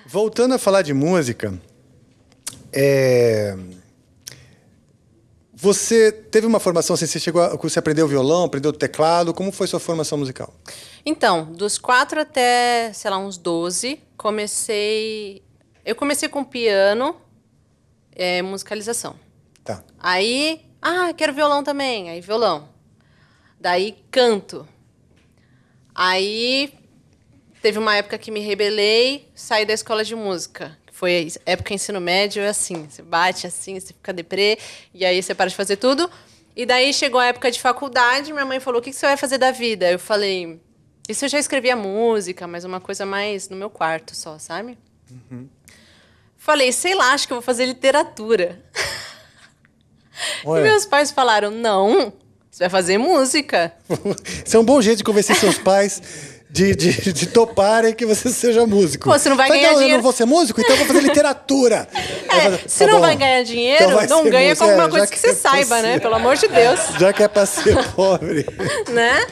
Voltando a falar de música, você teve uma formação, assim, você aprendeu violão, aprendeu teclado, como foi sua formação musical? Então, dos 4 até, sei lá, uns 12, eu comecei com piano, musicalização. Tá. Aí, quero violão também, aí violão. Daí, canto. Aí, teve uma época que me rebelei, saí da escola de música. Foi época ensino médio, é assim, você bate assim, você fica deprê, e aí você para de fazer tudo. E daí chegou a época de faculdade, minha mãe falou, o que você vai fazer da vida? Eu falei, isso eu já escrevia música, mas uma coisa mais no meu quarto só, sabe? Uhum. Falei, sei lá, acho que eu vou fazer literatura. E meus pais falaram, não, você vai fazer música. Isso é um bom jeito de convencer seus pais de toparem que você seja músico. Pô, você não vai ganhar dinheiro. Eu não vou ser músico, então eu vou fazer literatura. Se não vai ganhar dinheiro, então não ganha com alguma coisa que você saiba, né? Pelo amor de Deus. Já que é pra ser pobre. Né?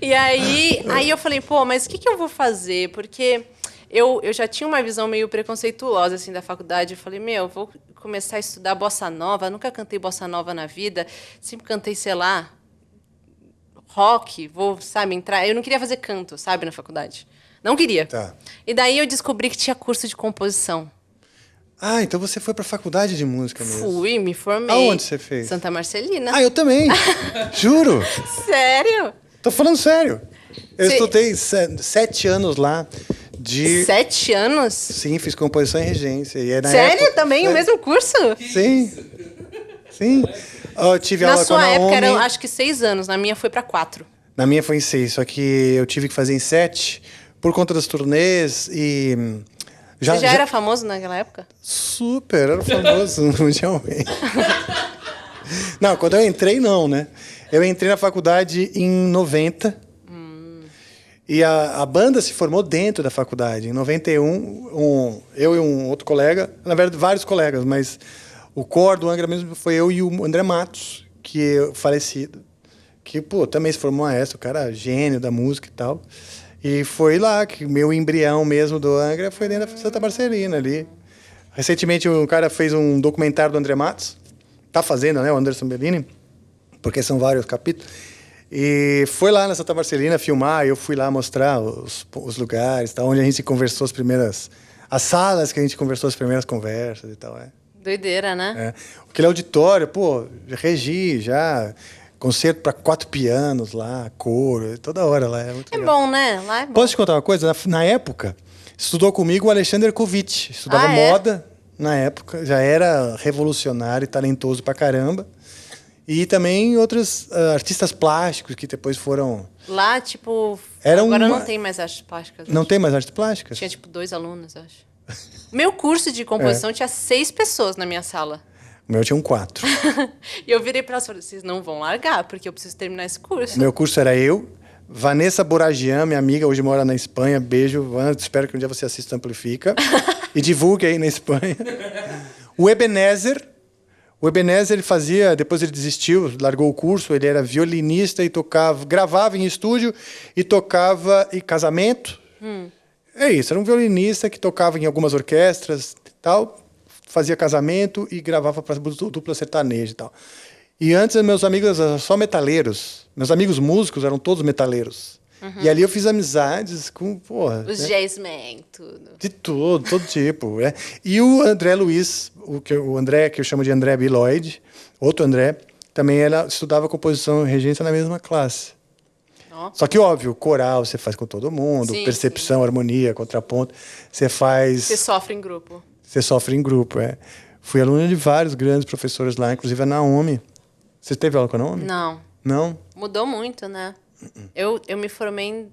E aí eu falei, pô, mas o que eu vou fazer? Porque eu já tinha uma visão meio preconceituosa, assim, da faculdade. Eu falei, eu vou começar a estudar bossa nova. Eu nunca cantei bossa nova na vida. Sempre cantei, sei lá, rock. Vou, sabe, entrar... Eu não queria fazer canto, sabe, na faculdade. Não queria. Tá. E daí eu descobri que tinha curso de composição. Ah, então você foi pra faculdade de música mesmo. Fui, me formei. Aonde você fez? Santa Marcelina. Ah, eu também. Juro. Sério? Tô falando sério. Eu estudei 7 anos lá. 7 anos? Sim, fiz composição e regência. E Sério? Época... Também o mesmo curso? Sim. Sim. Eu tive aula com a Naomi. Na sua época eram, acho que 6 anos. Na minha foi para 4. Na minha foi em 6, só que eu tive que fazer em 7 por conta das turnês e... Você já era famoso naquela época? Super, era famoso mundialmente. Não, quando eu entrei, não, né? Eu entrei na faculdade em 90. E a banda se formou dentro da faculdade. Em 91, eu e um outro colega, na verdade, vários colegas, mas o core do Angra mesmo foi eu e o André Matos, que é falecido, que, pô, também se formou maestro, o cara gênio da música e tal. E foi lá que o meu embrião mesmo do Angra foi dentro da Santa Marcelina ali. Recentemente, um cara fez um documentário do André Matos, tá fazendo, né, o Anderson Bellini, porque são vários capítulos. E foi lá na Santa Marcelina filmar, eu fui lá mostrar os lugares, tá, onde a gente conversou as salas que a gente conversou as primeiras conversas e tal. Doideira, né? Aquele auditório, pô, regi já, concerto para 4 pianos lá, coro, toda hora lá. É muito legal. Bom, né? Lá é bom. Posso te contar uma coisa? Na época, estudou comigo o Alexander Kovic, estudava moda na época, já era revolucionário e talentoso pra caramba. E também outros artistas plásticos que depois foram... Lá, tipo... Agora não tem mais artes plásticas. Não tem mais artes plásticas? Tinha, tipo, 2 alunos, acho. Meu curso de composição tinha 6 pessoas na minha sala. O meu tinha 4. E eu virei para elas e falei, vocês não vão largar, porque eu preciso terminar esse curso. O meu curso era eu, Vanessa Boragian, minha amiga, hoje mora na Espanha. Beijo, Vanessa. Espero que um dia você assista o Amplifica. E divulgue aí na Espanha. O Ebenezer... O Ebenezer, ele fazia, depois ele desistiu, largou o curso, ele era violinista e tocava, gravava em estúdio e tocava em casamento. É isso, era um violinista que tocava em algumas orquestras e tal, fazia casamento e gravava para dupla sertaneja e tal. E antes, meus amigos eram só metaleiros. Meus amigos músicos eram todos metaleiros. E ali eu fiz amizades com, porra... Os jazzmen, tudo. De tudo, todo tipo. E o André Luiz, o André, que eu chamo de André Biloid, outro André, também estudava composição e regência na mesma classe. Só que, óbvio, coral você faz com todo mundo, sim, percepção, sim, harmonia, contraponto, você faz... Você sofre em grupo. Você sofre em grupo, Fui aluno de vários grandes professores lá, inclusive a Naomi. Você teve aula com a Naomi? Não. Não? Mudou muito, né? Eu me formei em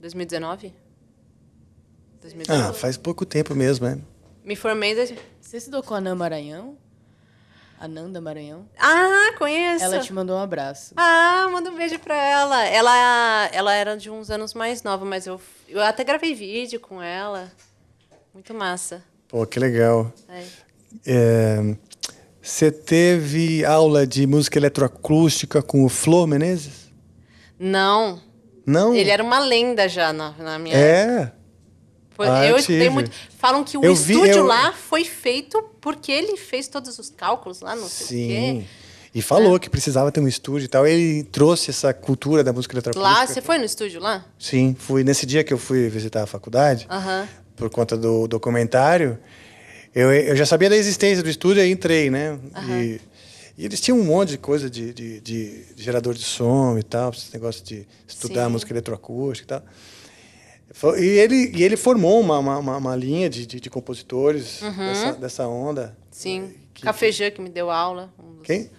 2019. Faz pouco tempo mesmo, Me formei... Você estudou com a Anã Maranhão? Ananda Maranhão? Conheço. Ela te mandou um abraço. Manda um beijo pra ela. Ela era de uns anos mais nova, mas eu até gravei vídeo com ela. Muito massa. Pô, que legal. Você teve aula de música eletroacústica com o Flor Menezes? Não. Não? Ele era uma lenda já na minha época. Eu tive. escutei muito. Falam que o Eu estúdio lá foi feito porque ele fez todos os cálculos lá, não sei o Sim. quê. E falou que precisava ter um estúdio e tal. Ele trouxe essa cultura da música eletroacústica. Lá, você foi no estúdio lá? Sim, fui. Nesse dia que eu fui visitar a faculdade, Aham. por conta do documentário, eu já sabia da existência do estúdio e entrei, né? E eles tinham um monte de coisa de gerador de som e tal, esse negócio de estudar Sim. música eletroacústica e tal. E ele formou uma linha de compositores dessa onda. Sim. Cafejã, que me deu aula. Quem?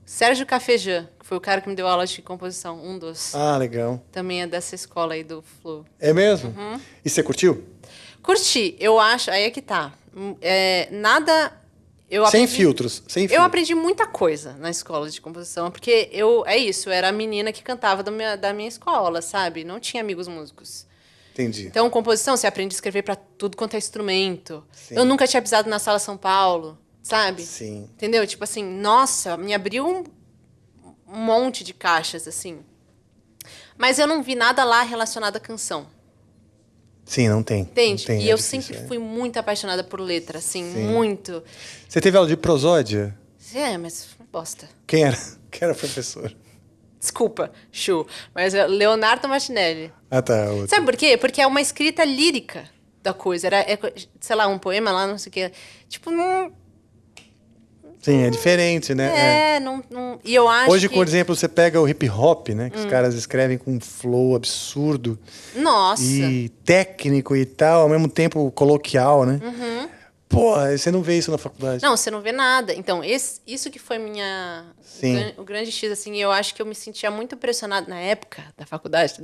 Sérgio Cafejã, que foi o cara que me deu aula de composição, um dos. Ah, legal. Também é dessa escola aí do Flu. É mesmo? E você curtiu? Curti, eu acho, aí é que tá. Nada. Sem filtros. Eu aprendi muita coisa na escola de composição, porque eu era a menina que cantava da minha escola, sabe? Não tinha amigos músicos. Entendi. Então, composição, você aprende a escrever para tudo quanto é instrumento. Sim. Eu nunca tinha pisado na Sala São Paulo, sabe? Sim. Entendeu? Tipo assim, nossa, me abriu um monte de caixas, assim. Mas eu não vi nada lá relacionado à canção. Sim, não tem. Entende? Não tem, E é eu difícil, sempre é. fui muito apaixonada por letra, assim, Sim. muito. Você teve aula de prosódia? Mas bosta. Quem era? Quem era o professor? Desculpa, Chu, mas é Leonardo Martinelli. Ah, tá. Outro. Sabe por quê? Porque é uma escrita lírica da coisa. Sei lá, um poema lá, não sei o quê. Tipo, não... Sim, é diferente, né? Não... E eu acho Hoje, que... por exemplo, você pega o hip hop, né? Que os caras escrevem com um flow absurdo. Nossa. E técnico e tal, ao mesmo tempo coloquial, né? Pô, você não vê isso na faculdade. Não, você não vê nada. Então, isso que foi Sim. o grande X, assim, eu acho que eu me sentia muito pressionada na época da faculdade,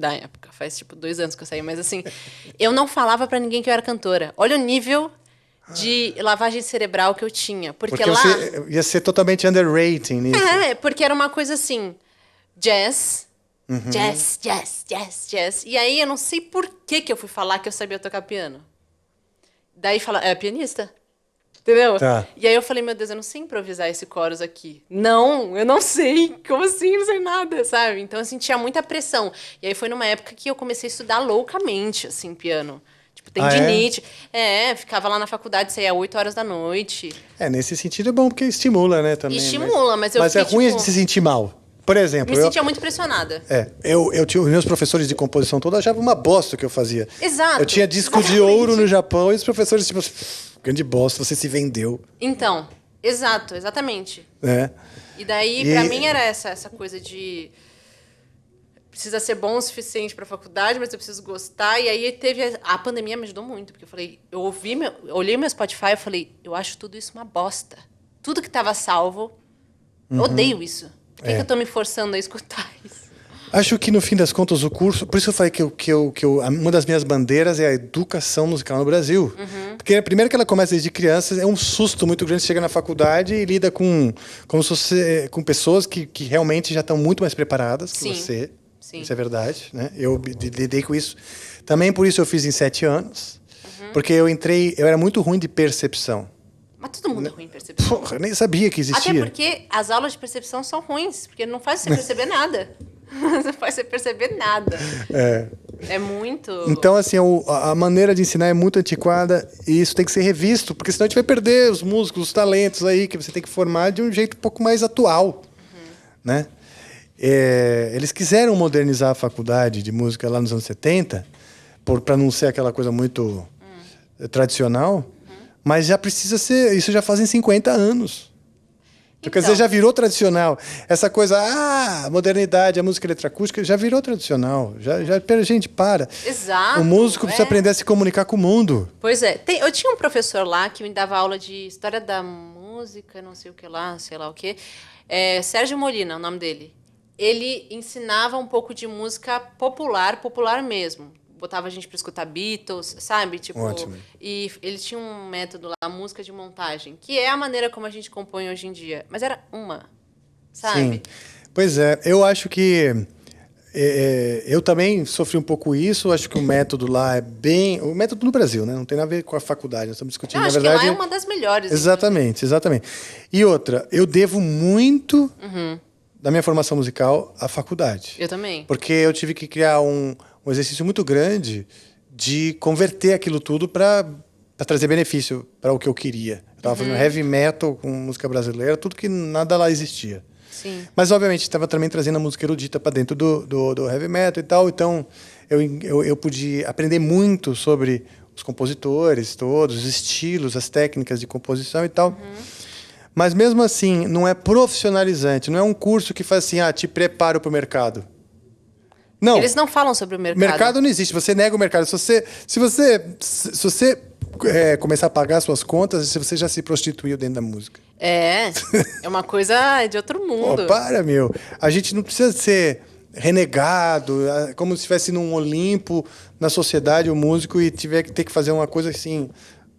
faz tipo 2 anos que eu saí, mas assim, eu não falava pra ninguém que eu era cantora. Olha o nível de lavagem cerebral que eu tinha. Porque lá... você ia ser totalmente underrating nisso. Porque era uma coisa assim, jazz, jazz. E aí eu não sei por que eu fui falar que eu sabia tocar piano. Daí fala, é pianista. Entendeu? Tá. E aí eu falei, meu Deus, eu não sei improvisar esse chorus aqui. Não, eu não sei. Como assim? Não sei nada, sabe? Então eu sentia muita pressão. E aí foi numa época que eu comecei a estudar loucamente, assim, piano. Tipo, tendinite. Ficava lá na faculdade, saía 8 horas da noite. Nesse sentido é bom, porque estimula, né? Também, Estimula, mas eu Mas é fiquei, ruim tipo... de se sentir mal. Por exemplo, Me sentia muito pressionada. eu tinha os meus professores de composição toda achavam uma bosta o que eu fazia. Exato. Eu tinha disco de ouro no Japão e os professores tipo, grande bosta, você se vendeu, Então, exatamente. né? E daí, pra mim, era essa coisa de... Precisa ser bom o suficiente pra faculdade, mas eu preciso gostar. E aí teve... A pandemia me ajudou muito, porque eu falei... Eu olhei meu Spotify e falei... Eu acho tudo isso uma bosta. Tudo que tava salvo... Eu odeio isso. Por que eu tô me forçando a escutar isso? Acho que no fim das contas o curso, por isso eu falei que uma das minhas bandeiras é a educação musical no Brasil. Porque primeiro que ela começa desde criança, é um susto muito grande, você chega na faculdade e lida com pessoas que realmente já estão muito mais preparadas que você. Sim. Isso é verdade, né? Eu lidei com isso. Também por isso eu fiz em 7 anos, porque eu era muito ruim de percepção. Mas todo mundo é ruim em percepção. Porra, eu nem sabia que existia. Até porque as aulas de percepção são ruins, porque não faz você perceber nada. Não faz você perceber nada. É muito... Então, assim, a maneira de ensinar é muito antiquada e isso tem que ser revisto, porque senão a gente vai perder os músicos, os talentos aí que você tem que formar de um jeito um pouco mais atual, né? Eles quiseram modernizar a faculdade de música lá nos anos 70, para não ser aquela coisa muito tradicional, mas já precisa ser... Isso já fazem 50 anos. Então, quer dizer, já virou tradicional. Essa coisa, a modernidade, a música eletroacústica, já virou tradicional. Gente, para. Exato. O músico precisa aprender a se comunicar com o mundo. Pois é. Eu tinha um professor lá que me dava aula de história da música, não sei o que lá, sei lá o que. Sérgio Molina, o nome dele. Ele ensinava um pouco de música popular mesmo. Botava a gente para escutar Beatles, sabe? Tipo, Ótimo. E ele tinha um método lá, música de montagem, que é a maneira como a gente compõe hoje em dia. Mas era sabe? Sim. Pois é, eu acho que... eu também sofri um pouco isso, acho que o método lá é bem... O método no Brasil, né? Não tem nada a ver com a faculdade, nós estamos discutindo, Eu acho na verdade... que lá é uma das melhores. Exatamente. E outra, eu devo muito da minha formação musical à faculdade. Eu também. Porque eu tive que criar um exercício muito grande de converter aquilo tudo para trazer benefício para o que eu queria. Eu estava fazendo heavy metal com música brasileira, tudo que nada lá existia. Sim. Mas, obviamente, estava também trazendo a música erudita para dentro do heavy metal e tal. Então, eu pude aprender muito sobre os compositores todos, os estilos, as técnicas de composição e tal. Mas, mesmo assim, não é profissionalizante. Não é um curso que faz assim, te preparo para o mercado. Não. Eles não falam sobre o mercado. Mercado não existe. Você nega o mercado. Se você começar a pagar suas contas, você já se prostituiu dentro da música. É uma coisa de outro mundo. Pô, para, meu. A gente não precisa ser renegado, como se estivesse num Olimpo, na sociedade, o músico, e tiver que ter que fazer uma coisa assim,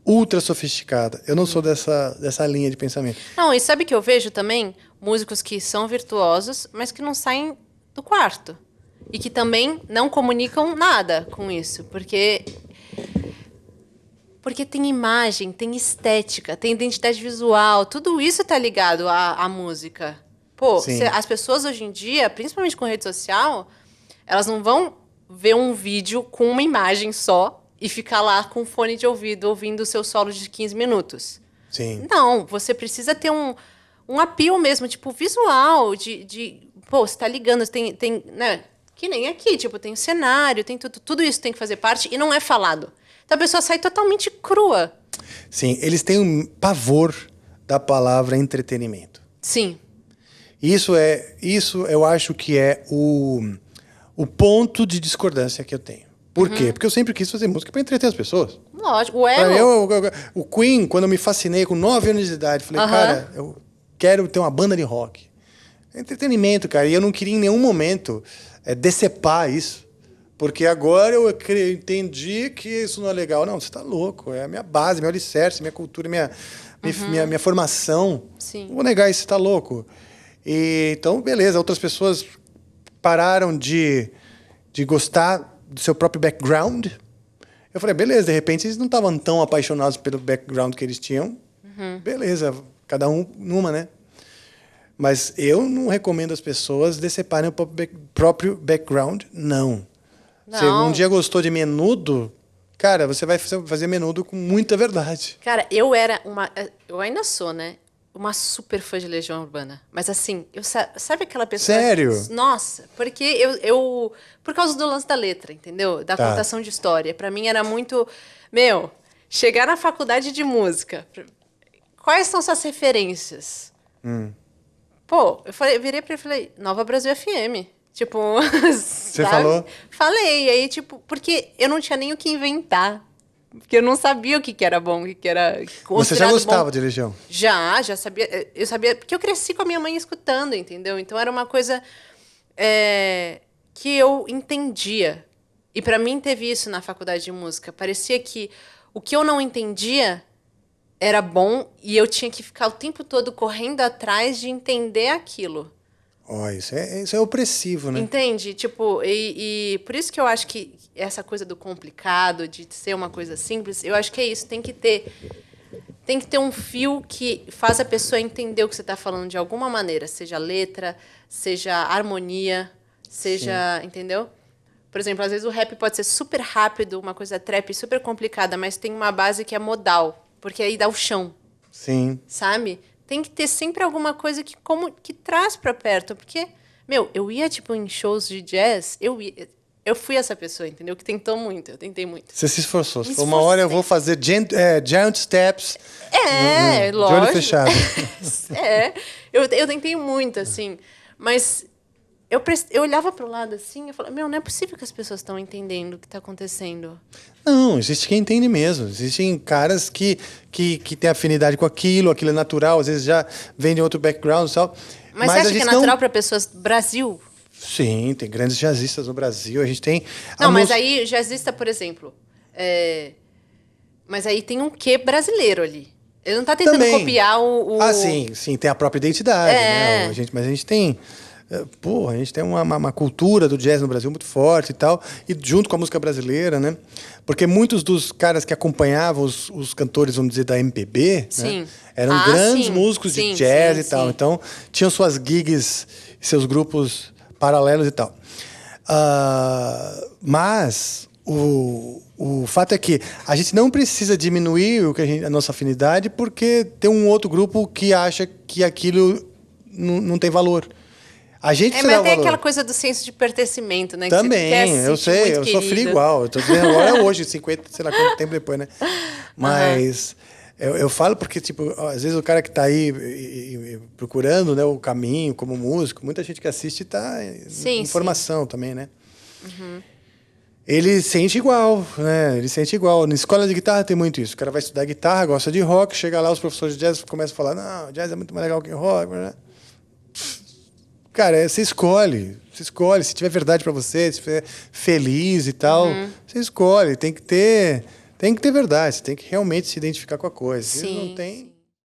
ultra sofisticada. Eu não sou dessa linha de pensamento. Não, e sabe que eu vejo também músicos que são virtuosos, mas que não saem do quarto. E que também não comunicam nada com isso. Porque tem imagem, tem estética, tem identidade visual, tudo isso tá ligado à música. Pô, as pessoas hoje em dia, principalmente com rede social, elas não vão ver um vídeo com uma imagem só e ficar lá com fone de ouvido ouvindo o seu solo de 15 minutos. Sim. Não, você precisa ter um appeal mesmo, tipo, visual, pô, você tá ligando, tem, né? Que nem aqui, tipo, tem cenário, tem tudo isso tem que fazer parte e não é falado. Então a pessoa sai totalmente crua. Sim, eles têm um pavor da palavra entretenimento. Sim. Isso eu acho que é o ponto de discordância que eu tenho. Por quê? Porque eu sempre quis fazer música para entreter as pessoas. Lógico, o ego. O Queen, quando eu me fascinei com 9 anos de idade, falei, cara, eu quero ter uma banda de rock. É entretenimento, cara. E eu não queria em nenhum momento decepar isso. Porque agora eu entendi que isso não é legal. Não, você está louco. É a minha base, meu alicerce, minha cultura, minha formação. Sim. Não vou negar isso, você está louco. Então, beleza. Outras pessoas pararam de gostar do seu próprio background. Eu falei, beleza. De repente, eles não estavam tão apaixonados pelo background que eles tinham. Beleza. Cada um numa, né? Mas eu não recomendo as pessoas deceparem o próprio background, não. Se um dia gostou de Menudo, cara, você vai fazer Menudo com muita verdade. Cara, eu ainda sou, né? Uma super fã de Legião Urbana. Mas assim, sabe aquela pessoa... Sério? Nossa, porque eu por causa do lance da letra, entendeu? Da contação de história. Pra mim era muito... chegar na faculdade de música. Quais são suas referências? Pô, eu virei pra ele e falei, Nova Brasil FM. Tipo, você falou? Falei, aí tipo, porque eu não tinha nem o que inventar. Porque eu não sabia o que era bom, o que era Você já gostava de Legião? Já sabia. Eu sabia, porque eu cresci com a minha mãe escutando, entendeu? Então era uma coisa que eu entendia. E pra mim teve isso na faculdade de música. Parecia que o que eu não entendia era bom e eu tinha que ficar o tempo todo correndo atrás de entender aquilo. Isso é opressivo, né? Entende? Tipo, e por isso que eu acho que essa coisa do complicado, de ser uma coisa simples, eu acho que é isso. Tem que ter um fio que faz a pessoa entender o que você está falando de alguma maneira. Seja letra, seja harmonia, seja... Sim. Entendeu? Por exemplo, às vezes o rap pode ser super rápido, uma coisa trap super complicada, mas tem uma base que é modal, porque aí dá o chão. Sim. Sabe? Tem que ter sempre alguma coisa que traz para perto. Porque, eu ia, tipo, em shows de jazz, eu fui essa pessoa, entendeu? Que tentou muito, eu tentei muito. Você se esforçou. Você falou, uma hora eu vou fazer giant steps. Lógico. De olho fechado. Eu tentei muito, assim. Mas eu olhava pro lado assim, eu falava, não é possível que as pessoas estão entendendo o que está acontecendo. Não, existe quem entende mesmo. Existem caras que têm afinidade com aquilo é natural, às vezes já vem de outro background e tal. Mas você acha que é natural para pessoas do Brasil? Sim, tem grandes jazzistas no Brasil. A gente tem... mas aí, jazzista, por exemplo... Mas aí tem um quê brasileiro ali. Ele não está tentando copiar o... Sim, tem a própria identidade, né? Mas a gente tem... a gente tem uma cultura do jazz no Brasil muito forte e tal, e junto com a música brasileira, né? Porque muitos dos caras que acompanhavam os cantores, vamos dizer, da MPB, né? Eram grandes músicos de jazz e tal. Então, tinham suas gigs, seus grupos paralelos e tal. Mas o fato é que a gente não precisa diminuir a nossa afinidade porque tem um outro grupo que acha que aquilo não tem valor. A gente mas dá tem valor. aquela coisa do senso de pertencimento, né? Também, que você quer se eu sentir sei, muito eu sofri querido. igual. Eu tô dizendo agora hoje, 50, sei lá quanto tempo depois, né? Mas eu falo porque, tipo, às vezes o cara que tá aí procurando, né, o caminho como músico, muita gente que assiste tá em formação também, né? Ele sente igual, né? Ele sente igual. Na escola de guitarra tem muito isso. O cara vai estudar guitarra, gosta de rock, chega lá, os professores de jazz começam a falar: não, jazz é muito mais legal que rock, né? Cara, você escolhe. Você escolhe. Se tiver verdade pra você, se estiver feliz e tal, você escolhe. Tem que ter verdade. Você tem que realmente se identificar com a coisa. Se não tem.